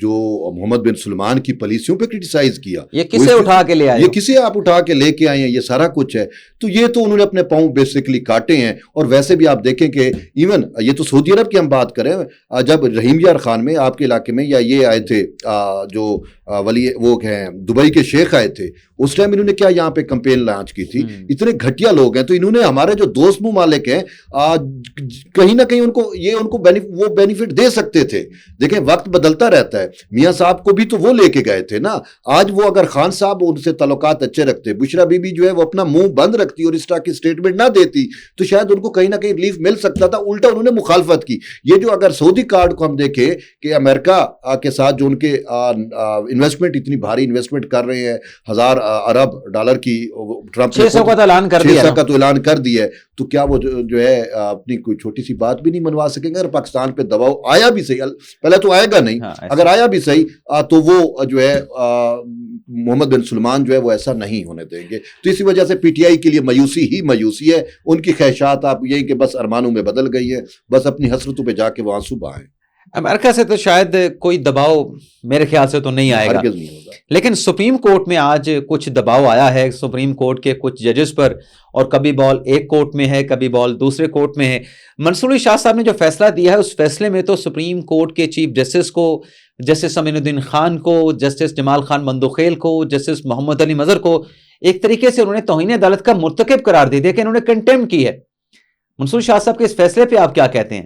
جو محمد بن سلمان کی پالیسیوں پہ کرٹیسائز کیا، یہ کسے اٹھا کے لے آئے، یہ کسے آپ اٹھا کے لے کے آئے ہیں، یہ سارا کچھ ہے. تو یہ تو انہوں نے اپنے پاؤں بیسکلی کاٹے ہیں. اور ویسے بھی آپ دیکھیں کہ ایون یہ تو سعودی عرب کی ہم بات کریں، جب رحیم یار خان میں آپ کے علاقے میں یا یہ آئے تھے جو ولی وہ ہیں دبئی کے شیخ آئے تھے، اس ٹائم انہوں نے کیا یہاں پہ کمپین لانچ کی تھی. اتنے گھٹیا لوگ ہیں. تو انہوں نے ہمارے جو دوست ممالک ہیں کہیں نہ کہیں ان کو وہ بینیفٹ دے سکتے تھے. دیکھیں وقت بدلتا رہتا ہے. میاں صاحب کو بھی تو وہ لے کے گئے تھے نا. آج وہ اگر خان صاحب ان سے تعلقات اچھے رکھتے، بشرا بی بی جو ہے وہ اپنا منہ بند رکھتی اور اس طرح کی اسٹیٹمنٹ نہ دیتی، تو شاید ان کو کہیں نہ کہیں ریلیف مل سکتا تھا. الٹا انہوں نے مخالفت کی. یہ جو اگر سعودی کارڈ کو ہم دیکھیں کہ امریکہ کے ساتھ جو ان کے انویسٹمنٹ اتنی بھاری انویسٹمنٹ کر رہے ہیں، 1000 ارب ڈالر کی، ٹرمپ 600 کا تو اعلان کر دیا، 600 کا تو اعلان کر دیا ہے. تو کیا وہ جو ہے اپنی کوئی چھوٹی سی بات بھی نہیں منوا سکیں گے؟ اگر پاکستان پہ دباؤ آیا بھی صحیح، پہلے تو آئے گا نہیں، اگر آیا بھی صحیح تو وہ جو ہے محمد بن سلمان جو ہے وہ ایسا نہیں ہونے دیں گے. تو اسی وجہ سے پی ٹی آئی کے لیے مایوسی ہی مایوسی ہے. ان کی خواہشات آپ یہی کہ بس ارمانوں میں بدل گئی ہے، بس اپنی حسرتوں پہ جا کے وہ آنسو بہائیں. امریکہ سے تو شاید کوئی دباؤ میرے خیال سے تو نہیں آئے گا، ہرگز نہیں ہوگا. لیکن سپریم کورٹ میں آج کچھ دباؤ آیا ہے سپریم کورٹ کے کچھ ججز پر، اور کبھی بال ایک کورٹ میں ہے، کبھی بال دوسرے کورٹ میں ہے. منصور علی شاہ صاحب نے جو فیصلہ دیا ہے، اس فیصلے میں تو سپریم کورٹ کے چیف جسٹس کو، جسٹس امین الدین خان کو، جسٹس جمال خان مندوخیل کو، جسٹس محمد علی مظہر کو ایک طریقے سے انہوں نے توہین عدالت کا مرتکب قرار دے دیا کہ انہوں نے کنٹیم کی ہے. منصور شاہ صاحب کے اس فیصلے پہ آپ کیا کہتے ہیں؟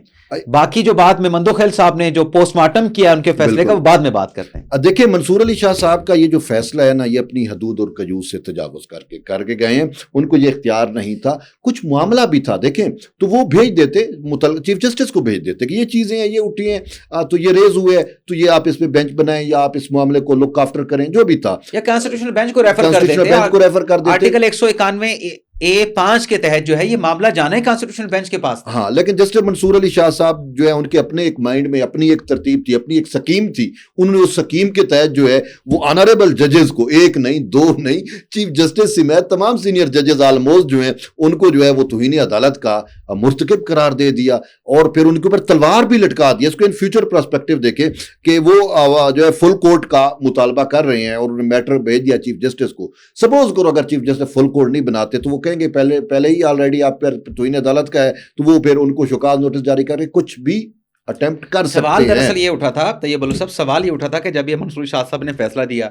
باقی جو بات میں مندوخیل صاحب نے جو پوسٹ مارٹم کیا ان کے فیصلے کا، وہ بعد میں بات کرتے ہیں. دیکھیں منصور علی شاہ صاحب کا یہ جو فیصلہ ہے نا، یہ اپنی حدود اور قیود سے تجاوز کر کے گئے ہیں. ان کو یہ اختیار نہیں تھا. کچھ معاملہ بھی تھا دیکھیں، تو وہ بھیج دیتے چیف جسٹس کو بھیج دیتے کہ یہ چیزیں ہیں، یہ اٹھی ہیں، تو یہ ریز ہوئے ہیں، تو یہ آپ اس پہ بینچ بنائیں یا آپ اس معاملے کو لک آفٹر کریں، جو بھی تھا. یا کانسٹیٹیوشنل بینچ کو ریفر کر دیتے. آرٹیکل 191A5 کے تحت جو ہے یہ معاملہ جانا ہے کانسٹیٹیوشنل بینچ کے پاس. ہاں، لیکن جسٹس منصور علی شاہ صاحب جو ہے ان کے اپنے ایک مائنڈ میں اپنی ایک ترتیب تھی، اپنی ایک سکیم تھی. انہوں نے اس سکیم کے تحت جو ہے وہ آنریبل ججز کو، ایک نہیں دو نہیں، چیف جسٹس سمیت تمام سینئر ججز آلموسٹ جو ہیں ان کو جو ہے وہ توہین عدالت کا مرتکب قرار دے دیا، اور پھر ان کے اوپر تلوار بھی لٹکا دیا. اس کو ان فیوچر پرسپیکٹو دیکھیں کہ وہ جو ہے فل کورٹ کا مطالبہ کر رہے ہیں اور انہوں نے میٹر بھیج دیا چیف جسٹس کو. سپوز کرو اگر چیف جسٹس فل کورٹ نہیں بناتے تو وہ کہیں گے پہلے ہی آلریڈی آپ پر توہین عدالت کا ہے، تو وہ پھر ان کو شوکاز نوٹس جاری کر کے کچھ بھی اٹیمپٹ کر سکتے ہیں. سوال دراصل یہ اٹھا تھا طیب الصف، سوال یہ اٹھا تھا کہ جب یہ منصور شاہ صاحب نے فیصلہ دیا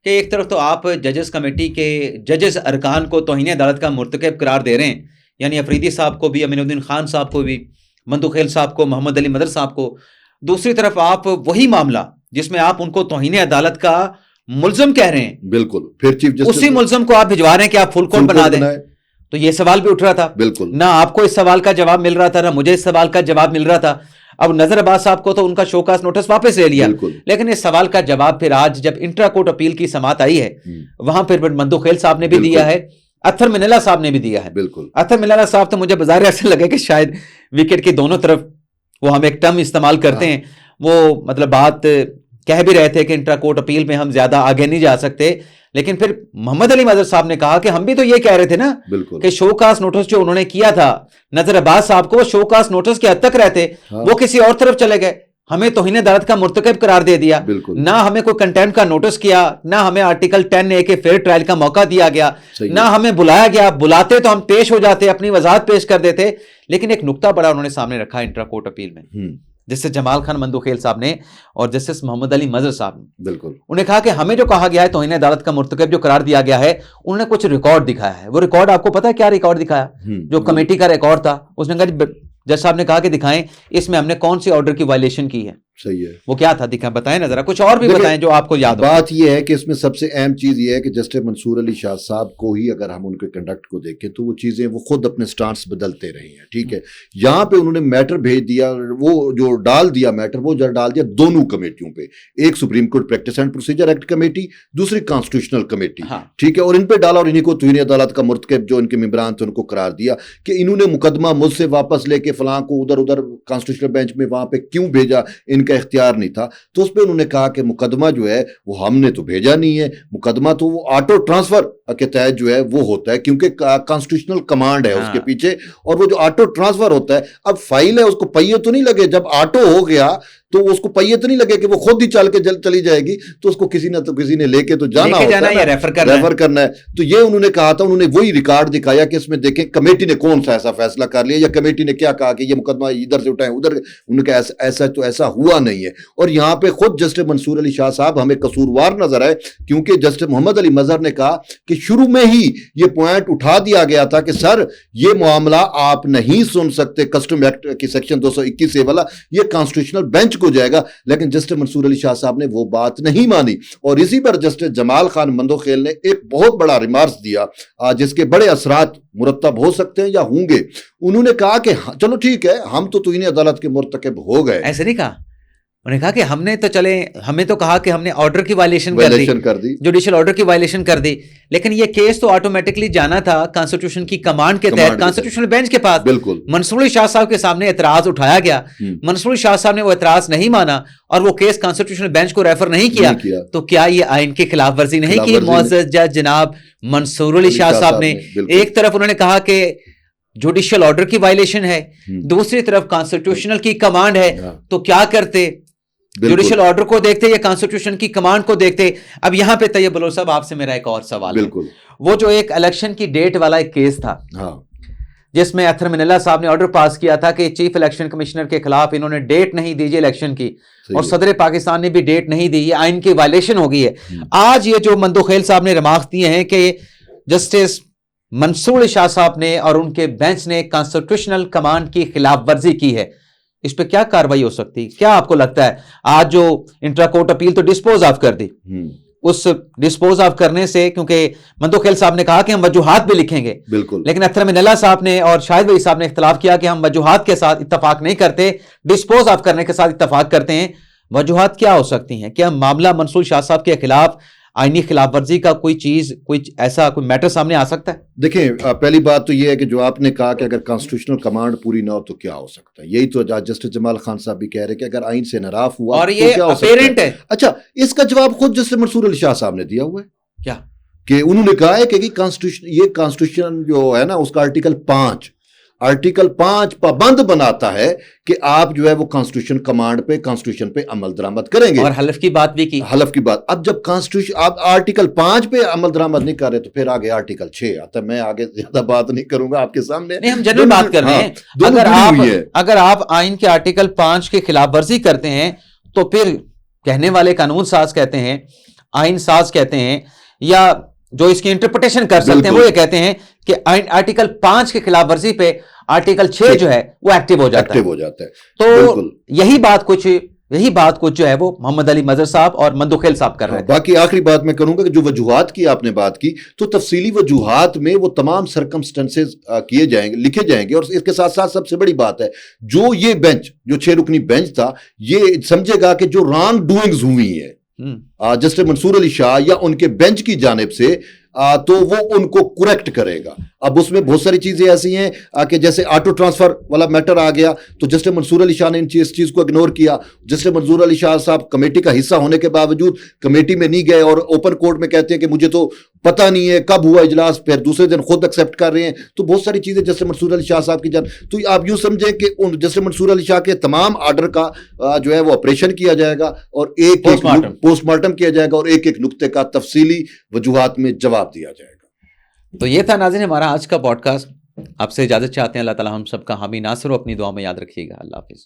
کہ ایک طرف تو آپ ججز کمیٹی کے ججز ارکان کو توہین عدالت کا مرتکب قرار دے رہے ہیں، یعنی افریدی صاحب کو بھی، امین الدین خان صاحب کو بھی، مندوخیل صاحب کو، محمد علی مظہر صاحب کو، دوسری طرف آپ وہی معاملہ جس میں آپ ان کو توہین عدالت کا ملزم کہہ رہے ہیں، بالکل پھر چیف جسٹس اسی ملزم کو آپ بھجوا رہے ہیں کہ آپ فل کورٹ بنا دیں. تو یہ سوال بھی اٹھ رہا تھا. بالکل، نہ آپ کو اس سوال کا جواب مل رہا تھا، نہ مجھے اس سوال کا جواب مل رہا تھا. اب نظر عباس صاحب کو تو ان کا شوکاز نوٹس واپس لے لیا، لیکن اس سوال کا جواب پھر آج جب انٹرا کورٹ اپیل کی سماعت آئی ہے وہاں پھر مندوخیل صاحب نے بھی دیا ہے، اطہر منیلا صاحب نے بھی دیا ہے. بالکل، اطہر منیلا صاحب تو مجھے بظاہر ایسے لگے کہ شاید وکٹ کی دونوں طرف، وہ ہم ایک ٹرم استعمال کرتے ہیں، وہ مطلب بات کہہ بھی رہے تھے کہ انٹرا کورٹ اپیل میں ہم زیادہ آگے نہیں جا سکتے، لیکن پھر محمد علی مظہر صاحب نے کہا کہ ہم بھی تو یہ کہہ رہے تھے نا کہ شوکاز نوٹس جو انہوں نے کیا تھا نظر عباس صاحب کو، شوکاز نوٹس کے حد تک رہتے، وہ کسی اور طرف چلے گئے، ہمیں توہین عدالت کا مرتکب قرار دے دیا. نہ ہمیں کوئی کنٹیمپٹ کا نوٹس کیا، نہ ہمیں آرٹیکل 10A کے فیئر ٹرائل کا موقع دیا گیا، نہ ہمیں بلایا گیا. بلاتے تو ہم پیش ہو جاتے، اپنی وضاحت پیش کر دیتے. لیکن ایک نقطہ بڑا انہوں نے سامنے رکھا انٹرا کورٹ اپیل میں، جسٹس جمال خان مندوخیل صاحب نے اور جسٹس محمد علی مظہر صاحب نے. بالکل، انہوں نے کہا کہ ہمیں جو کہا گیا ہے توہین عدالت کا مرتکب جو قرار دیا گیا ہے، انہوں نے کچھ ریکارڈ دکھایا ہے. وہ ریکارڈ آپ کو پتا ہے کیا ریکارڈ دکھایا؟ جو کمیٹی کا ریکارڈ تھا، اس نے کہا جج صاحب نے کہا کہ دکھائیں اس میں ہم نے کون سی آرڈر کی وائلیشن کی ہے. صحیح ہے، وہ کیا تھا دکھائیں، بتائیں نا ذرا، کچھ اور بھی بتائیں جو آپ کو یاد ہو. بات یہ ہے کہ اس میں سب سے اہم چیز یہ ہے کہ جسٹس منصور علی شاہ صاحب کو ہی اگر ہم ان کے کنڈکٹ کو دیکھیں تو وہ چیزیں وہ خود اپنے سٹانس بدلتے رہے ہیں. ٹھیک ہے، یہاں پہ انہوں نے میٹر بھیج دیا، وہ جو ڈال دیا میٹر، وہ ڈال دیا دونوں کمیٹیوں پہ، ایک supreme court practice and procedure act committee, دوسری کانسٹیٹیوشنل کمیٹی. ٹھیک ہے، اور ان پہ ڈالا اور انہیں کو توہین عدالت کا مرتکب جو ان کے ممبران تھے ان کو قرار دیا کہ انہوں نے مقدمہ مجھ سے واپس لے کے فلاں کو ادھر کانسٹیٹیوشنل بینچ میں وہاں پہ کیوں بھیجا، ان ان کا اختیار نہیں تھا. تو اس پہ انہوں نے کہا کہ مقدمہ جو ہے وہ ہم نے تو بھیجا نہیں ہے, مقدمہ تو وہ آٹو ٹرانسفر کے تحت جو ہے وہ ہوتا ہے, کیونکہ کانسٹیٹیوشنل کمانڈ ہے اس کے پیچھے, اور وہ جو آٹو ٹرانسفر ہوتا ہے, اب فائل ہے اس کو پہیے تو نہیں لگے, جب آٹو ہو گیا تو اس کو پہیے تو نہیں لگے کہ وہ خود ہی چل کے چلی جائے گی, تو اس کو کسی نے لے کے تو جانا ہوتا ہے, ریفر کرنا ہے. تو یہ انہوں نے کہا تھا, انہوں نے وہی ریکارڈ دکھایا کہ اس میں دیکھیں کمیٹی نے کون سا ایسا فیصلہ کر لیا, یا کمیٹی نے کیا کہا کہ یہ مقدمہ ادھر سے اٹھائیں ادھر, انہوں نے کہا ایسا تو ایسا ہوا نہیں ہے. اور یہاں پہ خود جسٹس منصور علی شاہ صاحب ہمیں قصوروار نظر آئے, کیونکہ جسٹس محمد علی مظہر نے کہا کہ شروع میں ہی یہ پوائنٹ اٹھا دیا گیا تھا کہ سر یہ معاملہ آپ نہیں سن سکتے, کسٹم ایکٹ کی سیکشن 221 والا, یہ کانسٹیٹیوشنل بینچ کو جائے گا. لیکن جسٹس منصور علی شاہ صاحب نے وہ بات نہیں مانی, اور اسی پر جسٹس جمال خان مندوخیل نے ایک بہت بڑا ریمارکس دیا جس کے بڑے اثرات مرتب ہو سکتے ہیں یا ہوں گے. انہوں نے کہا کہ چلو ٹھیک ہے, ہم تو توہین عدالت کے مرتکب ہو گئے. ایسے نہیں کہا, انہوں نے کہا کہ ہمیں تو کہا کہ ہم نے آرڈر کی وائلیشن کر دی, جوڈیشل آرڈر کی وائلیشن کر دی, لیکن یہ کیس تو آٹومیٹکلی جانا تھا کانسٹیٹیوشن کی کمانڈ کے تحت کانسٹیٹیوشنل بینچ کے پاس. بالکل منصور علی شاہ صاحب کے سامنے اعتراض اٹھایا گیا, منصور علی شاہ صاحب نے وہ اعتراض نہیں مانا اور وہ کیس کانسٹیٹیوشنل بینچ کو ریفر نہیں کیا. تو کیا یہ آئین کی خلاف ورزی نہیں کی معزز جج جناب منصور علی شاہ صاحب نے؟ ایک طرف انہوں نے کہا کہ جوڈیشل آرڈر کی وائلیشن ہے, دوسری طرف کانسٹیٹیوشنل کی کمانڈ ہے, تو کیا کرتے؟ جوڈیشل آرڈر کو دیکھتے یا کانسٹیٹیوشن کی کمانڈ کو دیکھتے؟ اب یہاں پہ طیب بلوچ صاحب آپ سے میرا ایک اور سوال ہے, وہ جو ایک الیکشن کی ڈیٹ والا ایک کیس تھا جس میں ایتھر منیلا صاحب نے آرڈر پاس کیا تھا کہ چیف الیکشن کمشنر کے خلاف انہوں نے ڈیٹ نہیں دی الیکشن کی, اور صدر پاکستان نے بھی ڈیٹ نہیں دی, یہ آئین کی وائلیشن ہو گئی ہے. آج یہ جو مندوخیل صاحب نے ریمارکس دیے ہیں کہ جسٹس منصور علی شاہ صاحب نے اور ان کے بینچ نے کانسٹیٹیوشنل کمانڈ کی خلاف ورزی کی ہے, اس پہ کیا کاروائی ہو سکتی؟ کیا آپ کو لگتا ہے؟ آج جو انٹرا کورٹ اپیل تو ڈسپوز آف کر دی, اس ڈسپوز آف کرنے سے, کیونکہ مندوخیل صاحب نے کہا کہ ہم وجوہات بھی لکھیں گے, لیکن ایتھر منیلا صاحب نے اور شاہد ولی صاحب نے اختلاف کیا کہ ہم وجوہات کے ساتھ اتفاق نہیں کرتے, ڈسپوز آف کرنے کے ساتھ اتفاق کرتے ہیں. وجوہات کیا ہو سکتی ہیں؟ کیا معاملہ منصور شاہ صاحب کے خلاف آئینی خلاف ورزی کا کوئی ایسا میٹر سامنے آ سکتا ہے؟ دیکھیں, پہلی بات تو یہ ہے کہ جو آپ نے کہا کہ اگر کانسٹیٹیوشنل کمانڈ پوری نہ ہو تو کیا ہو سکتا ہے, یہی تو جسٹس جمال خان صاحب بھی کہہ رہے کہ اگر آئین سے انحراف ہوا اور یہ اپیرنٹ ہے. اچھا, اس کا جواب خود جسٹس منصور علی شاہ صاحب نے دیا ہوا ہے. کیا کہ انہوں نے کہا ہے کہ یہ کانسٹیٹیوشن جو ہے نا, اس کا آرٹیکل 5 پابند بناتا ہے کہ آپ جو ہے وہ کانسٹیٹیوشن پہ عمل درآمد کریں گے, اور حلف کی بات بھی کی. حلف کی بات, اب جب کانسٹیٹیوشن آپ آرٹیکل 5 پہ عمل درآمد نہیں کر رہے تو پھر آگے آرٹیکل 6 آتا ہے. میں آگے زیادہ بات نہیں کروں گا آپ کے سامنے, نہیں, ہم جنرل بات کر رہے ہیں. اگر آپ آئین کے آرٹیکل 5 کی خلاف ورزی کرتے ہیں تو پھر کہنے والے قانون ساز کہتے ہیں, آئین ساز کہتے ہیں, یا جو اس کی انٹرپریٹیشن کر سکتے ہیں وہ یہ کہتے ہیں کہ آرٹیکل 5 کی خلاف ورزی پہ آرٹیکل 6 جو ہے وہ ایکٹیو ہو جاتا ہے. تو یہی بات کچھ جو ہے وہ محمد علی مظہر صاحب اور مندوخیل صاحب کر رہے ہیں. باقی آخری بات میں کروں گا کہ جو وجوہات کی آپ نے بات کی, تو تفصیلی وجوہات میں وہ تمام سرکمسٹنسز لکھے جائیں گے, اور اس کے ساتھ سب سے بڑی بات ہے جو یہ بینچ, جو 6 رکنی بینچ تھا, یہ سمجھے گا کہ جو رانگ ڈوئنگز ہوئی ہیں جسٹس منصور علی شاہ یا ان کے بینچ کی جانب سے, تو وہ ان کو کریکٹ کرے گا. اب اس میں بہت ساری چیزیں ایسی ہیں کہ جیسے آٹو ٹرانسفر والا میٹر آ گیا, تو جسٹس منصور علی شاہ نے اس چیز کو اگنور کیا. جسٹس منصور علی شاہ صاحب کمیٹی کا حصہ ہونے کے باوجود کمیٹی میں نہیں گئے, اور اوپن کورٹ میں کہتے ہیں کہ مجھے تو پتہ نہیں ہے کب ہوا اجلاس, پھر دوسرے دن خود ایکسیپٹ کر رہے ہیں. تو بہت ساری چیزیں جسٹس منصور علی شاہ صاحب کی تو آپ یوں سمجھیں کہ جسٹس منصور علی شاہ کے تمام آرڈر کا جو ہے وہ آپریشن کیا جائے گا, اور ایک پوسٹ مارٹم کیا جائے گا, اور ایک نقطے کا تفصیلی وجوہات میں جواب دیا جائے گا. تو یہ تھا ناظرین ہمارا آج کا پوڈ کاسٹ. آپ سے اجازت چاہتے ہیں. اللہ تعالیٰ ہم سب کا حامی ناصر ہو. اپنی دعا میں یاد رکھیے گا. اللہ حافظ.